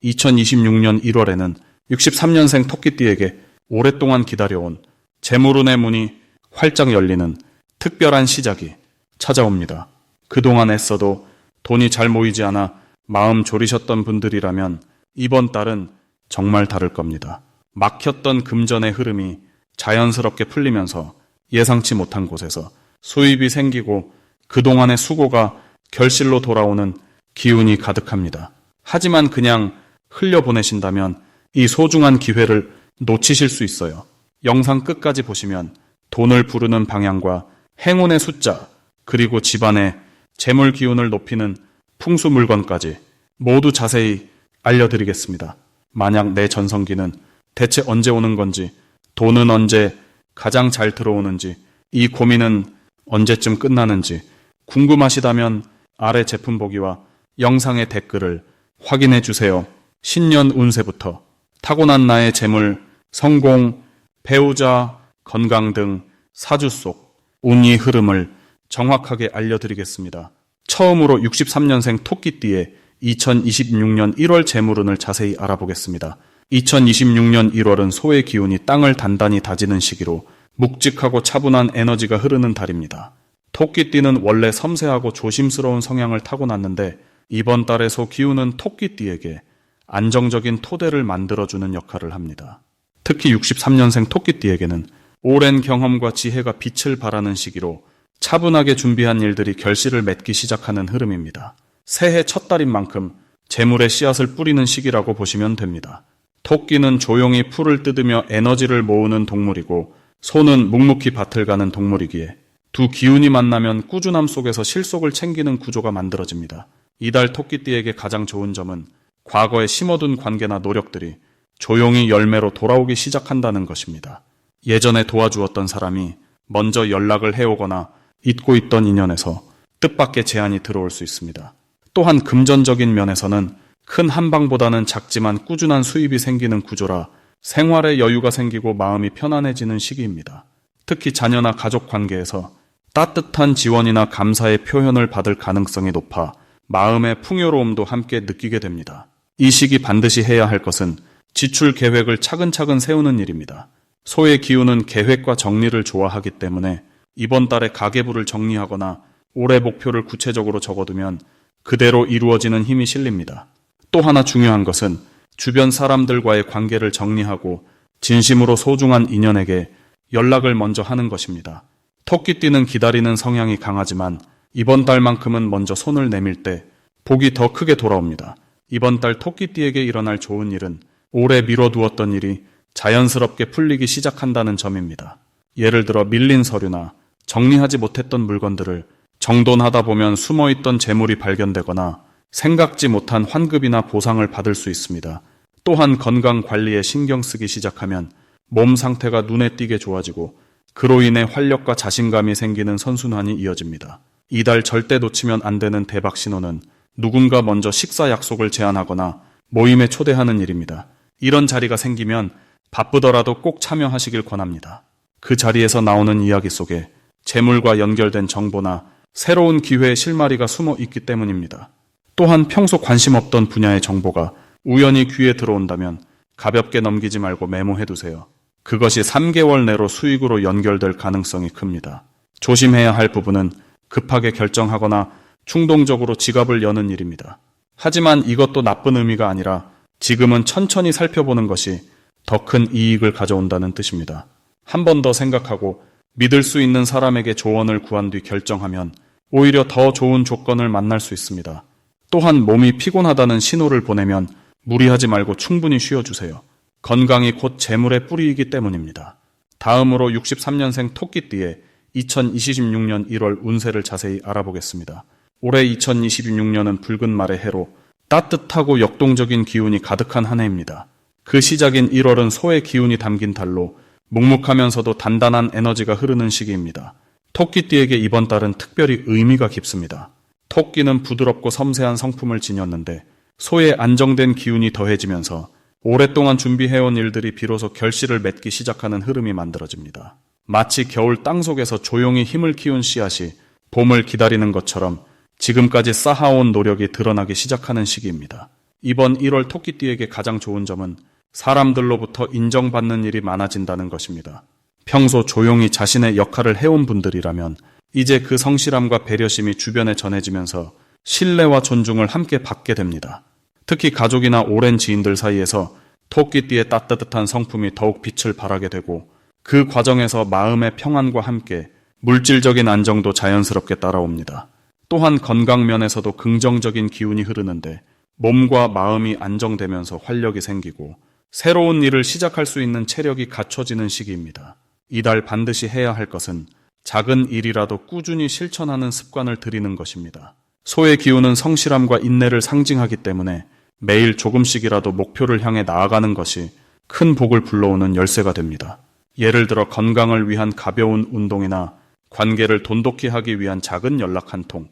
2026년 1월에는 63년생 토끼띠에게 오랫동안 기다려온 재물운의 문이 활짝 열리는 특별한 시작이 찾아옵니다. 그동안 애써도 돈이 잘 모이지 않아 마음 졸이셨던 분들이라면 이번 달은 정말 다를 겁니다. 막혔던 금전의 흐름이 자연스럽게 풀리면서 예상치 못한 곳에서 수입이 생기고 그동안의 수고가 결실로 돌아오는 기운이 가득합니다. 하지만 그냥 흘려보내신다면 이 소중한 기회를 놓치실 수 있어요. 영상 끝까지 보시면 돈을 부르는 방향과 행운의 숫자, 그리고 집안의 재물 기운을 높이는 풍수 물건까지 모두 자세히 알려드리겠습니다. 만약 내 전성기는 대체 언제 오는 건지, 돈은 언제 가장 잘 들어오는지, 이 고민은 언제쯤 끝나는지 궁금하시다면 아래 제품 보기와 영상의 댓글을 확인해 주세요. 신년 운세부터 타고난 나의 재물, 성공, 배우자, 건강 등 사주 속 운이 흐름을 정확하게 알려드리겠습니다. 처음으로 63년생 토끼띠의 2026년 1월 재물운을 자세히 알아보겠습니다. 2026년 1월은 소의 기운이 땅을 단단히 다지는 시기로 묵직하고 차분한 에너지가 흐르는 달입니다. 토끼띠는 원래 섬세하고 조심스러운 성향을 타고났는데 이번 달의 소 기운은 토끼띠에게 안정적인 토대를 만들어주는 역할을 합니다. 특히 63년생 토끼띠에게는 오랜 경험과 지혜가 빛을 발하는 시기로 차분하게 준비한 일들이 결실을 맺기 시작하는 흐름입니다. 새해 첫 달인 만큼 재물의 씨앗을 뿌리는 시기라고 보시면 됩니다. 토끼는 조용히 풀을 뜯으며 에너지를 모으는 동물이고 소는 묵묵히 밭을 가는 동물이기에 두 기운이 만나면 꾸준함 속에서 실속을 챙기는 구조가 만들어집니다. 이달 토끼띠에게 가장 좋은 점은 과거에 심어둔 관계나 노력들이 조용히 열매로 돌아오기 시작한다는 것입니다. 예전에 도와주었던 사람이 먼저 연락을 해오거나 잊고 있던 인연에서 뜻밖의 제안이 들어올 수 있습니다. 또한 금전적인 면에서는 큰 한방보다는 작지만 꾸준한 수입이 생기는 구조라 생활에 여유가 생기고 마음이 편안해지는 시기입니다. 특히 자녀나 가족 관계에서 따뜻한 지원이나 감사의 표현을 받을 가능성이 높아 마음의 풍요로움도 함께 느끼게 됩니다. 이 시기 반드시 해야 할 것은 지출 계획을 차근차근 세우는 일입니다. 소의 기운은 계획과 정리를 좋아하기 때문에 이번 달에 가계부를 정리하거나 올해 목표를 구체적으로 적어두면 그대로 이루어지는 힘이 실립니다. 또 하나 중요한 것은 주변 사람들과의 관계를 정리하고 진심으로 소중한 인연에게 연락을 먼저 하는 것입니다. 토끼띠는 기다리는 성향이 강하지만 이번 달만큼은 먼저 손을 내밀 때 복이 더 크게 돌아옵니다. 이번 달 토끼띠에게 일어날 좋은 일은 오래 미뤄두었던 일이 자연스럽게 풀리기 시작한다는 점입니다. 예를 들어 밀린 서류나 정리하지 못했던 물건들을 정돈하다 보면 숨어있던 재물이 발견되거나 생각지 못한 환급이나 보상을 받을 수 있습니다. 또한 건강 관리에 신경 쓰기 시작하면 몸 상태가 눈에 띄게 좋아지고 그로 인해 활력과 자신감이 생기는 선순환이 이어집니다. 이달 절대 놓치면 안 되는 대박 신호는 누군가 먼저 식사 약속을 제안하거나 모임에 초대하는 일입니다. 이런 자리가 생기면 바쁘더라도 꼭 참여하시길 권합니다. 그 자리에서 나오는 이야기 속에 재물과 연결된 정보나 새로운 기회의 실마리가 숨어 있기 때문입니다. 또한 평소 관심 없던 분야의 정보가 우연히 귀에 들어온다면 가볍게 넘기지 말고 메모해두세요. 그것이 3개월 내로 수익으로 연결될 가능성이 큽니다. 조심해야 할 부분은 급하게 결정하거나 충동적으로 지갑을 여는 일입니다. 하지만 이것도 나쁜 의미가 아니라 지금은 천천히 살펴보는 것이 더 큰 이익을 가져온다는 뜻입니다. 한 번 더 생각하고 믿을 수 있는 사람에게 조언을 구한 뒤 결정하면 오히려 더 좋은 조건을 만날 수 있습니다. 또한 몸이 피곤하다는 신호를 보내면 무리하지 말고 충분히 쉬어주세요. 건강이 곧 재물의 뿌리이기 때문입니다. 다음으로 63년생 토끼띠의 2026년 1월 운세를 자세히 알아보겠습니다. 올해 2026년은 붉은 말의 해로 따뜻하고 역동적인 기운이 가득한 한 해입니다. 그 시작인 1월은 소의 기운이 담긴 달로 묵묵하면서도 단단한 에너지가 흐르는 시기입니다. 토끼띠에게 이번 달은 특별히 의미가 깊습니다. 토끼는 부드럽고 섬세한 성품을 지녔는데 소의 안정된 기운이 더해지면서 오랫동안 준비해온 일들이 비로소 결실을 맺기 시작하는 흐름이 만들어집니다. 마치 겨울 땅속에서 조용히 힘을 키운 씨앗이 봄을 기다리는 것처럼 지금까지 쌓아온 노력이 드러나기 시작하는 시기입니다. 이번 1월 토끼띠에게 가장 좋은 점은 사람들로부터 인정받는 일이 많아진다는 것입니다. 평소 조용히 자신의 역할을 해온 분들이라면 이제 그 성실함과 배려심이 주변에 전해지면서 신뢰와 존중을 함께 받게 됩니다. 특히 가족이나 오랜 지인들 사이에서 토끼띠의 따뜻한 성품이 더욱 빛을 발하게 되고 그 과정에서 마음의 평안과 함께 물질적인 안정도 자연스럽게 따라옵니다. 또한 건강 면에서도 긍정적인 기운이 흐르는데 몸과 마음이 안정되면서 활력이 생기고 새로운 일을 시작할 수 있는 체력이 갖춰지는 시기입니다. 이달 반드시 해야 할 것은 작은 일이라도 꾸준히 실천하는 습관을 들이는 것입니다. 소의 기운은 성실함과 인내를 상징하기 때문에 매일 조금씩이라도 목표를 향해 나아가는 것이 큰 복을 불러오는 열쇠가 됩니다. 예를 들어 건강을 위한 가벼운 운동이나 관계를 돈독히 하기 위한 작은 연락 한 통,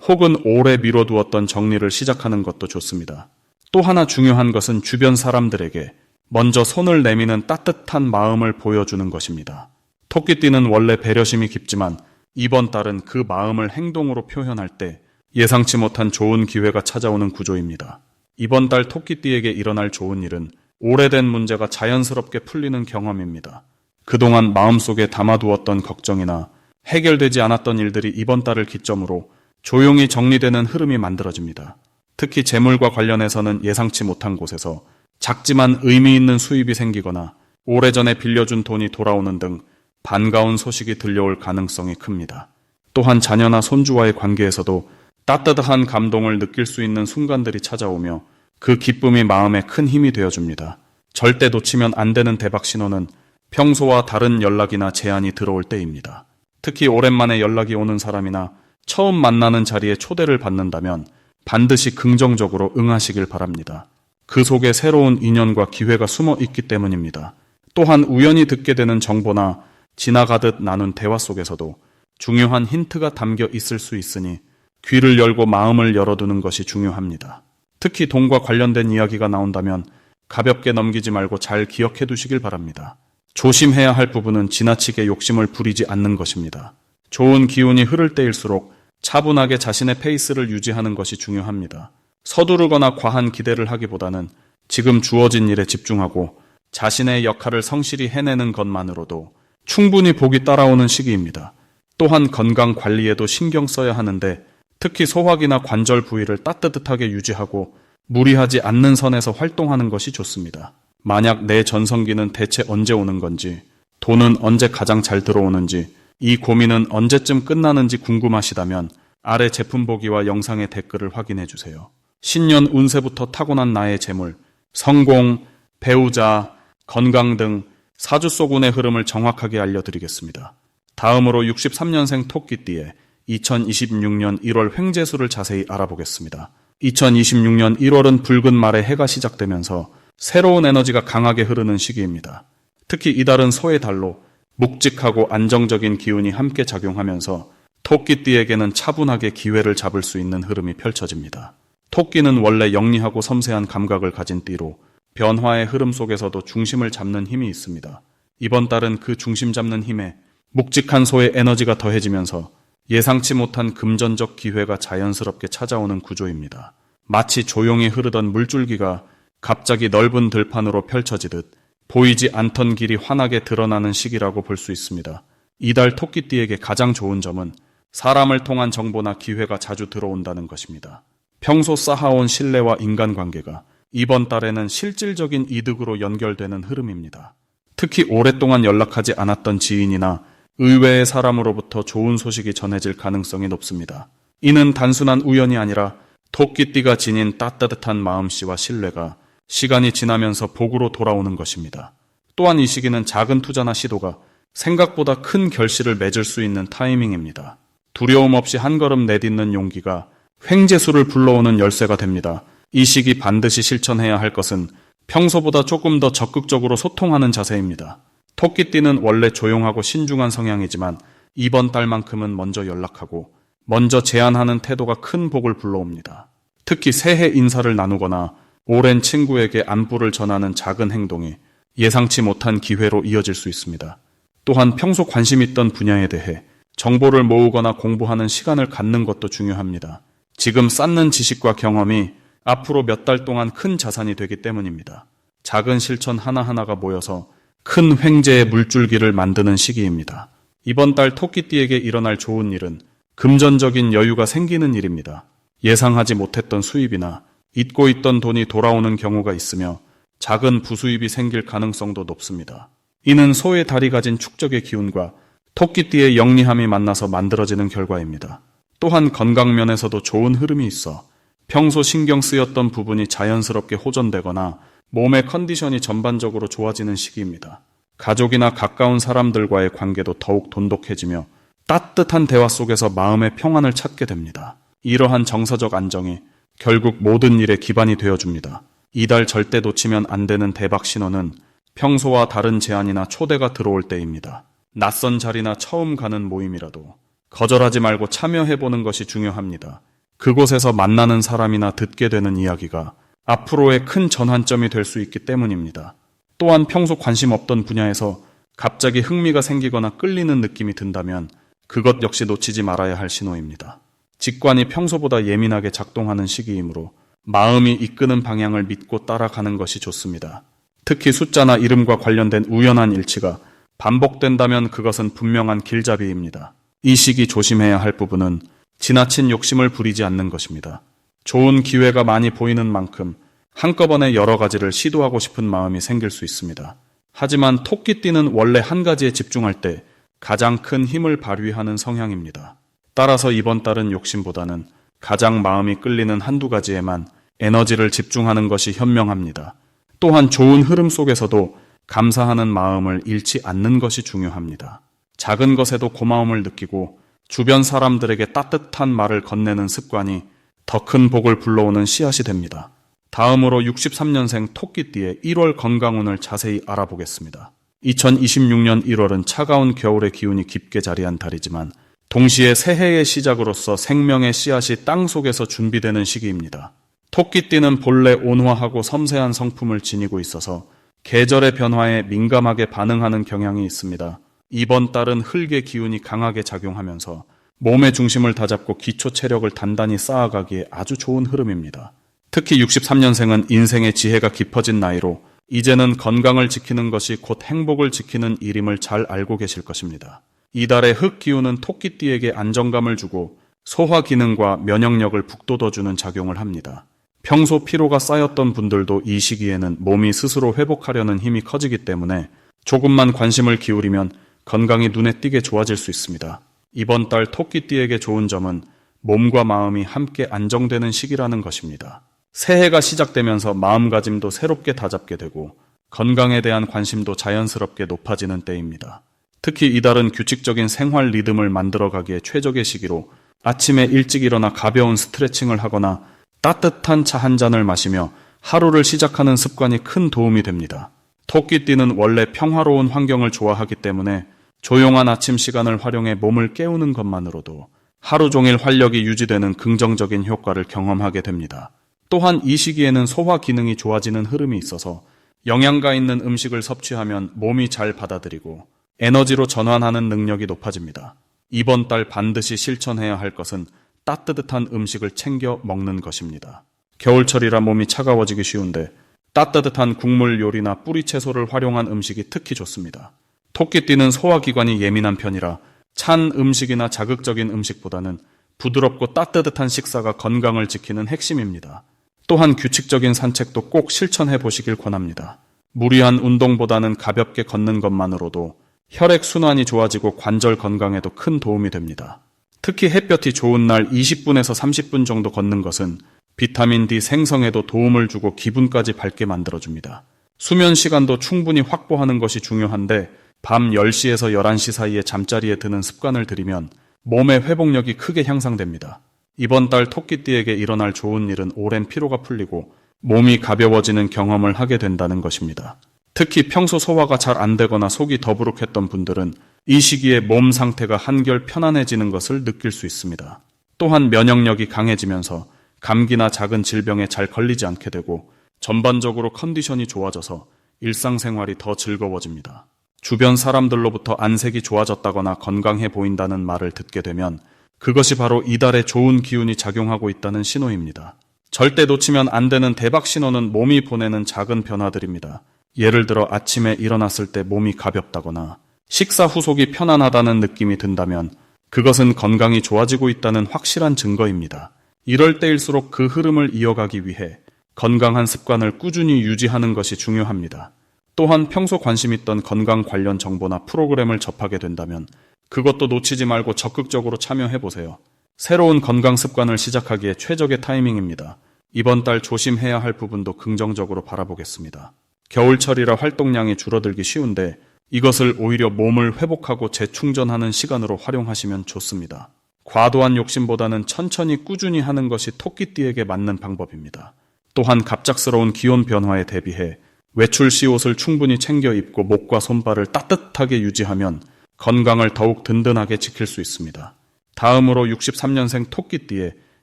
혹은 오래 미뤄두었던 정리를 시작하는 것도 좋습니다. 또 하나 중요한 것은 주변 사람들에게 먼저 손을 내미는 따뜻한 마음을 보여주는 것입니다. 토끼띠는 원래 배려심이 깊지만 이번 달은 그 마음을 행동으로 표현할 때 예상치 못한 좋은 기회가 찾아오는 구조입니다. 이번 달 토끼띠에게 일어날 좋은 일은 오래된 문제가 자연스럽게 풀리는 경험입니다. 그동안 마음속에 담아두었던 걱정이나 해결되지 않았던 일들이 이번 달을 기점으로 조용히 정리되는 흐름이 만들어집니다. 특히 재물과 관련해서는 예상치 못한 곳에서 작지만 의미 있는 수입이 생기거나 오래전에 빌려준 돈이 돌아오는 등 반가운 소식이 들려올 가능성이 큽니다. 또한 자녀나 손주와의 관계에서도 따뜻한 감동을 느낄 수 있는 순간들이 찾아오며 그 기쁨이 마음에 큰 힘이 되어줍니다. 절대 놓치면 안 되는 대박 신호는 평소와 다른 연락이나 제안이 들어올 때입니다. 특히 오랜만에 연락이 오는 사람이나 처음 만나는 자리에 초대를 받는다면 반드시 긍정적으로 응하시길 바랍니다. 그 속에 새로운 인연과 기회가 숨어 있기 때문입니다. 또한 우연히 듣게 되는 정보나 지나가듯 나눈 대화 속에서도 중요한 힌트가 담겨 있을 수 있으니 귀를 열고 마음을 열어두는 것이 중요합니다. 특히 돈과 관련된 이야기가 나온다면 가볍게 넘기지 말고 잘 기억해 두시길 바랍니다. 조심해야 할 부분은 지나치게 욕심을 부리지 않는 것입니다. 좋은 기운이 흐를 때일수록 차분하게 자신의 페이스를 유지하는 것이 중요합니다. 서두르거나 과한 기대를 하기보다는 지금 주어진 일에 집중하고 자신의 역할을 성실히 해내는 것만으로도 충분히 복이 따라오는 시기입니다. 또한 건강 관리에도 신경 써야 하는데 특히 소화기나 관절 부위를 따뜻하게 유지하고 무리하지 않는 선에서 활동하는 것이 좋습니다. 만약 내 전성기는 대체 언제 오는 건지, 돈은 언제 가장 잘 들어오는지, 이 고민은 언제쯤 끝나는지 궁금하시다면 아래 제품 보기와 영상의 댓글을 확인해 주세요. 신년 운세부터 타고난 나의 재물, 성공, 배우자, 건강 등 사주 속 운의 흐름을 정확하게 알려드리겠습니다. 다음으로 63년생 토끼띠의 2026년 1월 횡재수를 자세히 알아보겠습니다. 2026년 1월은 붉은 말의 해가 시작되면서 새로운 에너지가 강하게 흐르는 시기입니다. 특히 이달은 소의 달로 묵직하고 안정적인 기운이 함께 작용하면서 토끼띠에게는 차분하게 기회를 잡을 수 있는 흐름이 펼쳐집니다. 토끼는 원래 영리하고 섬세한 감각을 가진 띠로 변화의 흐름 속에서도 중심을 잡는 힘이 있습니다. 이번 달은 그 중심 잡는 힘에 묵직한 소의 에너지가 더해지면서 예상치 못한 금전적 기회가 자연스럽게 찾아오는 구조입니다. 마치 조용히 흐르던 물줄기가 갑자기 넓은 들판으로 펼쳐지듯 보이지 않던 길이 환하게 드러나는 시기라고 볼 수 있습니다. 이달 토끼띠에게 가장 좋은 점은 사람을 통한 정보나 기회가 자주 들어온다는 것입니다. 평소 쌓아온 신뢰와 인간관계가 이번 달에는 실질적인 이득으로 연결되는 흐름입니다. 특히 오랫동안 연락하지 않았던 지인이나 의외의 사람으로부터 좋은 소식이 전해질 가능성이 높습니다. 이는 단순한 우연이 아니라 토끼띠가 지닌 따뜻한 마음씨와 신뢰가 시간이 지나면서 복으로 돌아오는 것입니다. 또한 이 시기는 작은 투자나 시도가 생각보다 큰 결실을 맺을 수 있는 타이밍입니다. 두려움 없이 한 걸음 내딛는 용기가 횡재수를 불러오는 열쇠가 됩니다. 이 시기 반드시 실천해야 할 것은 평소보다 조금 더 적극적으로 소통하는 자세입니다. 토끼띠는 원래 조용하고 신중한 성향이지만 이번 달만큼은 먼저 연락하고 먼저 제안하는 태도가 큰 복을 불러옵니다. 특히 새해 인사를 나누거나 오랜 친구에게 안부를 전하는 작은 행동이 예상치 못한 기회로 이어질 수 있습니다. 또한 평소 관심 있던 분야에 대해 정보를 모으거나 공부하는 시간을 갖는 것도 중요합니다. 지금 쌓는 지식과 경험이 앞으로 몇 달 동안 큰 자산이 되기 때문입니다. 작은 실천 하나하나가 모여서 큰 횡재의 물줄기를 만드는 시기입니다. 이번 달 토끼띠에게 일어날 좋은 일은 금전적인 여유가 생기는 일입니다. 예상하지 못했던 수입이나 잊고 있던 돈이 돌아오는 경우가 있으며 작은 부수입이 생길 가능성도 높습니다. 이는 소의 달이 가진 축적의 기운과 토끼띠의 영리함이 만나서 만들어지는 결과입니다. 또한 건강면에서도 좋은 흐름이 있어 평소 신경 쓰였던 부분이 자연스럽게 호전되거나 몸의 컨디션이 전반적으로 좋아지는 시기입니다. 가족이나 가까운 사람들과의 관계도 더욱 돈독해지며 따뜻한 대화 속에서 마음의 평안을 찾게 됩니다. 이러한 정서적 안정이 결국 모든 일의 기반이 되어줍니다. 이달 절대 놓치면 안 되는 대박 신호는 평소와 다른 제안이나 초대가 들어올 때입니다. 낯선 자리나 처음 가는 모임이라도 거절하지 말고 참여해보는 것이 중요합니다. 그곳에서 만나는 사람이나 듣게 되는 이야기가 앞으로의 큰 전환점이 될 수 있기 때문입니다. 또한 평소 관심 없던 분야에서 갑자기 흥미가 생기거나 끌리는 느낌이 든다면 그것 역시 놓치지 말아야 할 신호입니다. 직관이 평소보다 예민하게 작동하는 시기이므로 마음이 이끄는 방향을 믿고 따라가는 것이 좋습니다. 특히 숫자나 이름과 관련된 우연한 일치가 반복된다면 그것은 분명한 길잡이입니다. 이 시기 조심해야 할 부분은 지나친 욕심을 부리지 않는 것입니다. 좋은 기회가 많이 보이는 만큼 한꺼번에 여러 가지를 시도하고 싶은 마음이 생길 수 있습니다. 하지만 토끼띠는 원래 한 가지에 집중할 때 가장 큰 힘을 발휘하는 성향입니다. 따라서 이번 달은 욕심보다는 가장 마음이 끌리는 한두 가지에만 에너지를 집중하는 것이 현명합니다. 또한 좋은 흐름 속에서도 감사하는 마음을 잃지 않는 것이 중요합니다. 작은 것에도 고마움을 느끼고 주변 사람들에게 따뜻한 말을 건네는 습관이 더 큰 복을 불러오는 씨앗이 됩니다. 다음으로 63년생 토끼띠의 1월 건강운을 자세히 알아보겠습니다. 2026년 1월은 차가운 겨울의 기운이 깊게 자리한 달이지만 동시에 새해의 시작으로서 생명의 씨앗이 땅 속에서 준비되는 시기입니다. 토끼띠는 본래 온화하고 섬세한 성품을 지니고 있어서 계절의 변화에 민감하게 반응하는 경향이 있습니다. 이번 달은 흙의 기운이 강하게 작용하면서 몸의 중심을 다잡고 기초 체력을 단단히 쌓아가기에 아주 좋은 흐름입니다. 특히 63년생은 인생의 지혜가 깊어진 나이로 이제는 건강을 지키는 것이 곧 행복을 지키는 일임을 잘 알고 계실 것입니다. 이달의 흙 기운은 토끼띠에게 안정감을 주고 소화 기능과 면역력을 북돋워주는 작용을 합니다. 평소 피로가 쌓였던 분들도 이 시기에는 몸이 스스로 회복하려는 힘이 커지기 때문에 조금만 관심을 기울이면 건강이 눈에 띄게 좋아질 수 있습니다. 이번 달 토끼띠에게 좋은 점은 몸과 마음이 함께 안정되는 시기라는 것입니다. 새해가 시작되면서 마음가짐도 새롭게 다잡게 되고 건강에 대한 관심도 자연스럽게 높아지는 때입니다. 특히 이달은 규칙적인 생활 리듬을 만들어가기에 최적의 시기로 아침에 일찍 일어나 가벼운 스트레칭을 하거나 따뜻한 차 한 잔을 마시며 하루를 시작하는 습관이 큰 도움이 됩니다. 토끼띠는 원래 평화로운 환경을 좋아하기 때문에 조용한 아침 시간을 활용해 몸을 깨우는 것만으로도 하루 종일 활력이 유지되는 긍정적인 효과를 경험하게 됩니다. 또한 이 시기에는 소화 기능이 좋아지는 흐름이 있어서 영양가 있는 음식을 섭취하면 몸이 잘 받아들이고 에너지로 전환하는 능력이 높아집니다. 이번 달 반드시 실천해야 할 것은 따뜻한 음식을 챙겨 먹는 것입니다. 겨울철이라 몸이 차가워지기 쉬운데 따뜻한 국물 요리나 뿌리 채소를 활용한 음식이 특히 좋습니다. 토끼띠는 소화기관이 예민한 편이라 찬 음식이나 자극적인 음식보다는 부드럽고 따뜻한 식사가 건강을 지키는 핵심입니다. 또한 규칙적인 산책도 꼭 실천해 보시길 권합니다. 무리한 운동보다는 가볍게 걷는 것만으로도 혈액순환이 좋아지고 관절 건강에도 큰 도움이 됩니다. 특히 햇볕이 좋은 날 20분에서 30분 정도 걷는 것은 비타민 D 생성에도 도움을 주고 기분까지 밝게 만들어줍니다. 수면 시간도 충분히 확보하는 것이 중요한데 밤 10시에서 11시 사이에 잠자리에 드는 습관을 들이면 몸의 회복력이 크게 향상됩니다. 이번 달 토끼띠에게 일어날 좋은 일은 오랜 피로가 풀리고 몸이 가벼워지는 경험을 하게 된다는 것입니다. 특히 평소 소화가 잘 안 되거나 속이 더부룩했던 분들은 이 시기에 몸 상태가 한결 편안해지는 것을 느낄 수 있습니다. 또한 면역력이 강해지면서 감기나 작은 질병에 잘 걸리지 않게 되고 전반적으로 컨디션이 좋아져서 일상생활이 더 즐거워집니다. 주변 사람들로부터 안색이 좋아졌다거나 건강해 보인다는 말을 듣게 되면 그것이 바로 이달에 좋은 기운이 작용하고 있다는 신호입니다. 절대 놓치면 안 되는 대박 신호는 몸이 보내는 작은 변화들입니다. 예를 들어 아침에 일어났을 때 몸이 가볍다거나 식사 후 속이 편안하다는 느낌이 든다면 그것은 건강이 좋아지고 있다는 확실한 증거입니다. 이럴 때일수록 그 흐름을 이어가기 위해 건강한 습관을 꾸준히 유지하는 것이 중요합니다. 또한 평소 관심 있던 건강 관련 정보나 프로그램을 접하게 된다면 그것도 놓치지 말고 적극적으로 참여해보세요. 새로운 건강 습관을 시작하기에 최적의 타이밍입니다. 이번 달 조심해야 할 부분도 긍정적으로 바라보겠습니다. 겨울철이라 활동량이 줄어들기 쉬운데 이것을 오히려 몸을 회복하고 재충전하는 시간으로 활용하시면 좋습니다. 과도한 욕심보다는 천천히 꾸준히 하는 것이 토끼띠에게 맞는 방법입니다. 또한 갑작스러운 기온 변화에 대비해 외출 시 옷을 충분히 챙겨 입고 목과 손발을 따뜻하게 유지하면 건강을 더욱 든든하게 지킬 수 있습니다. 다음으로 63년생 토끼띠의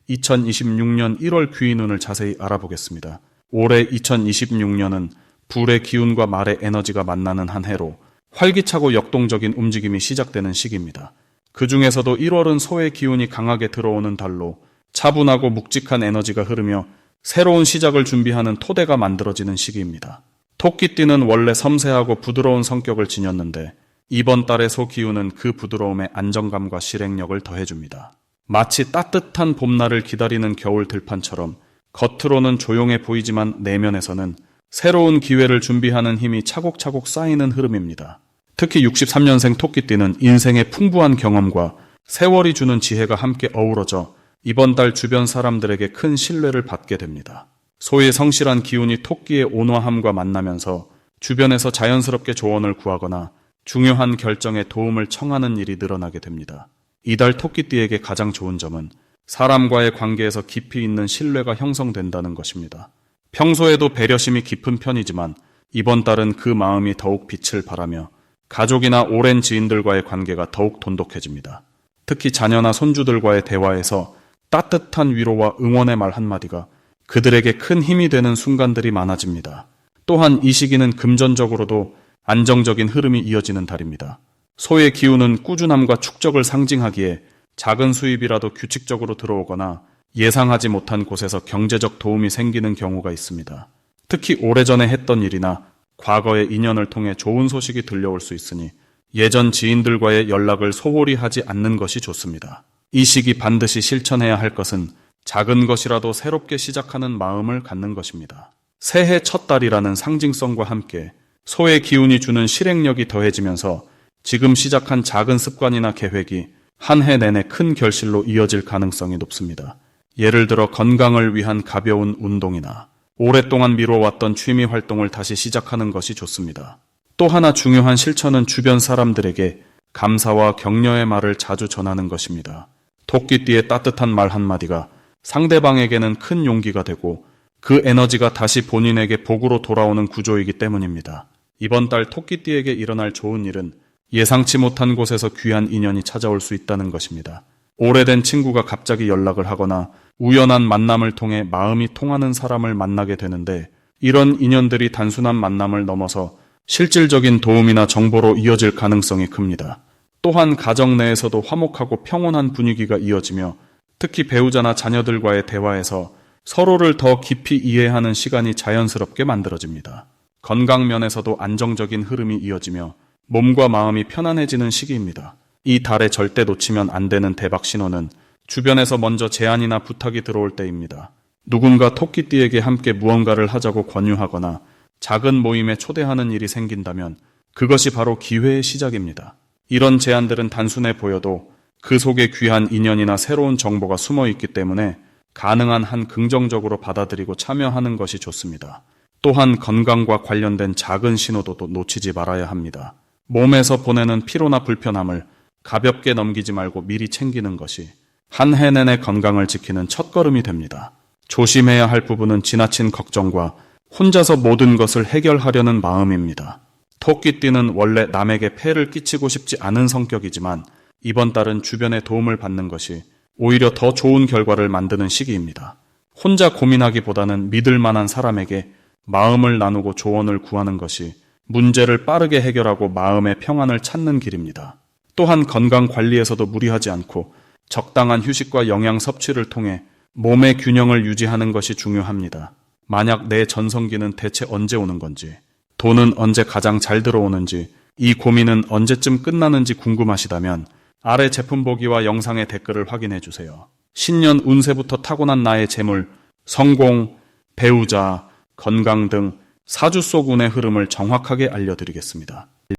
2026년 1월 귀인운을 자세히 알아보겠습니다. 올해 2026년은 불의 기운과 말의 에너지가 만나는 한 해로 활기차고 역동적인 움직임이 시작되는 시기입니다. 그 중에서도 1월은 소의 기운이 강하게 들어오는 달로 차분하고 묵직한 에너지가 흐르며 새로운 시작을 준비하는 토대가 만들어지는 시기입니다. 토끼띠는 원래 섬세하고 부드러운 성격을 지녔는데 이번 달의 소 기운은 그 부드러움에 안정감과 실행력을 더해줍니다. 마치 따뜻한 봄날을 기다리는 겨울 들판처럼 겉으로는 조용해 보이지만 내면에서는 새로운 기회를 준비하는 힘이 차곡차곡 쌓이는 흐름입니다. 특히 63년생 토끼띠는 인생의 풍부한 경험과 세월이 주는 지혜가 함께 어우러져 이번 달 주변 사람들에게 큰 신뢰를 받게 됩니다. 소의 성실한 기운이 토끼의 온화함과 만나면서 주변에서 자연스럽게 조언을 구하거나 중요한 결정에 도움을 청하는 일이 늘어나게 됩니다. 이달 토끼띠에게 가장 좋은 점은 사람과의 관계에서 깊이 있는 신뢰가 형성된다는 것입니다. 평소에도 배려심이 깊은 편이지만 이번 달은 그 마음이 더욱 빛을 발하며 가족이나 오랜 지인들과의 관계가 더욱 돈독해집니다. 특히 자녀나 손주들과의 대화에서 따뜻한 위로와 응원의 말 한마디가 그들에게 큰 힘이 되는 순간들이 많아집니다. 또한 이 시기는 금전적으로도 안정적인 흐름이 이어지는 달입니다. 소의 기운은 꾸준함과 축적을 상징하기에 작은 수입이라도 규칙적으로 들어오거나 예상하지 못한 곳에서 경제적 도움이 생기는 경우가 있습니다. 특히 오래전에 했던 일이나 과거의 인연을 통해 좋은 소식이 들려올 수 있으니 예전 지인들과의 연락을 소홀히 하지 않는 것이 좋습니다. 이 시기 반드시 실천해야 할 것은 작은 것이라도 새롭게 시작하는 마음을 갖는 것입니다. 새해 첫 달이라는 상징성과 함께 소의 기운이 주는 실행력이 더해지면서 지금 시작한 작은 습관이나 계획이 한 해 내내 큰 결실로 이어질 가능성이 높습니다. 예를 들어 건강을 위한 가벼운 운동이나 오랫동안 미뤄왔던 취미 활동을 다시 시작하는 것이 좋습니다. 또 하나 중요한 실천은 주변 사람들에게 감사와 격려의 말을 자주 전하는 것입니다. 토끼띠의 따뜻한 말 한마디가 상대방에게는 큰 용기가 되고 그 에너지가 다시 본인에게 복으로 돌아오는 구조이기 때문입니다. 이번 달 토끼띠에게 일어날 좋은 일은 예상치 못한 곳에서 귀한 인연이 찾아올 수 있다는 것입니다. 오래된 친구가 갑자기 연락을 하거나 우연한 만남을 통해 마음이 통하는 사람을 만나게 되는데 이런 인연들이 단순한 만남을 넘어서 실질적인 도움이나 정보로 이어질 가능성이 큽니다. 또한 가정 내에서도 화목하고 평온한 분위기가 이어지며 특히 배우자나 자녀들과의 대화에서 서로를 더 깊이 이해하는 시간이 자연스럽게 만들어집니다. 건강 면에서도 안정적인 흐름이 이어지며 몸과 마음이 편안해지는 시기입니다. 이 달에 절대 놓치면 안 되는 대박 신호는 주변에서 먼저 제안이나 부탁이 들어올 때입니다. 누군가 토끼띠에게 함께 무언가를 하자고 권유하거나 작은 모임에 초대하는 일이 생긴다면 그것이 바로 기회의 시작입니다. 이런 제안들은 단순해 보여도 그 속에 귀한 인연이나 새로운 정보가 숨어 있기 때문에 가능한 한 긍정적으로 받아들이고 참여하는 것이 좋습니다. 또한 건강과 관련된 작은 신호도 놓치지 말아야 합니다. 몸에서 보내는 피로나 불편함을 가볍게 넘기지 말고 미리 챙기는 것이 한 해 내내 건강을 지키는 첫걸음이 됩니다. 조심해야 할 부분은 지나친 걱정과 혼자서 모든 것을 해결하려는 마음입니다. 토끼띠는 원래 남에게 폐를 끼치고 싶지 않은 성격이지만 이번 달은 주변의 도움을 받는 것이 오히려 더 좋은 결과를 만드는 시기입니다. 혼자 고민하기보다는 믿을 만한 사람에게 마음을 나누고 조언을 구하는 것이 문제를 빠르게 해결하고 마음의 평안을 찾는 길입니다. 또한 건강 관리에서도 무리하지 않고 적당한 휴식과 영양 섭취를 통해 몸의 균형을 유지하는 것이 중요합니다. 만약 내 전성기는 대체 언제 오는 건지, 돈은 언제 가장 잘 들어오는지, 이 고민은 언제쯤 끝나는지 궁금하시다면 아래 제품 보기와 영상의 댓글을 확인해 주세요. 신년 운세부터 타고난 나의 재물, 성공, 배우자, 건강 등 사주 속 운의 흐름을 정확하게 알려드리겠습니다.